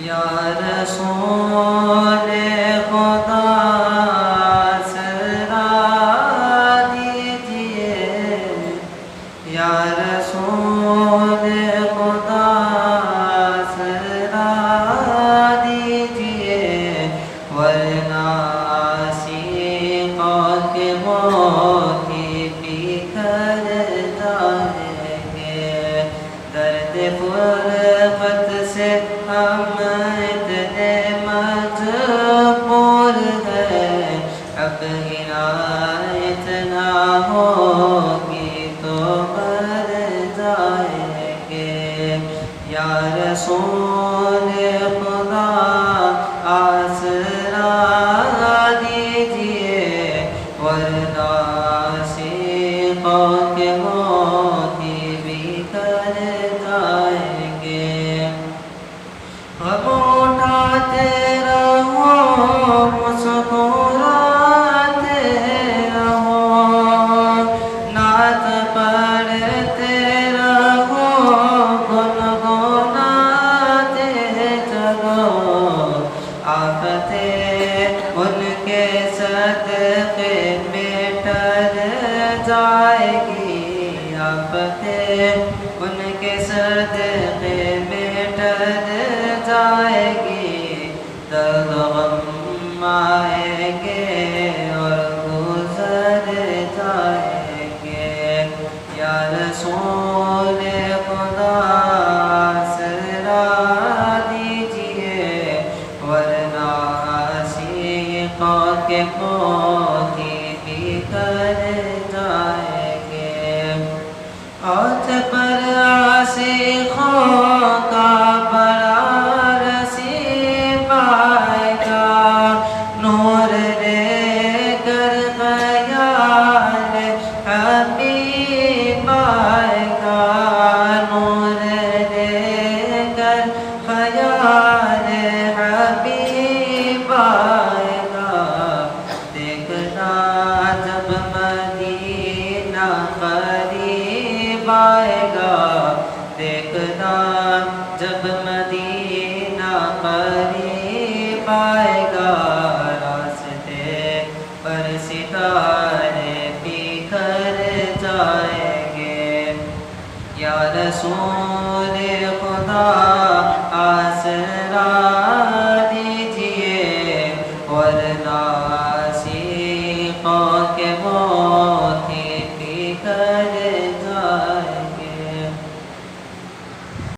یا رسول خدا سرا دیجئے، یا رسول خدا سرا دیجئے، ورنہ سیقہ کے موتی بکھر جائیں گے۔ درد فرقت سے ہم اتنے مجبور ہیں، اب عنایت نہ ہوگی تو مر جائیں گے۔ یا رسول خدا آسرا دیجئے، ورنہ سیقہ کے موتی بکھر جائیں گے۔ غم اٹھاتے رہو، مسکراتے رہو، نعت پڑھتے رہو، گنگناتے چلو، آفتیں ان کے صدقے میں ٹل جائے گی، آفتیں ان کے صدقے میں ٹل جائے گی، درد غم آئیں گے اور گزر جائیں گے۔ یا رسول خدا سرا دیجئے، ورنہ سیقہ کے موتی بکھر جائیں گے۔ ہاتھ پر عاشقوں کا بڑا نصیب آئے گا، نور لے کر خیال حبیب آئے گا، نور لے کر خیال حبیب آئے گا۔ دیکھنا جب مدینہ قریب آئے گا، دیکھنا جب مدینہ قریب آئے گا، راستے پر ستارے بکھر جائیں گے۔ یا رسول خدا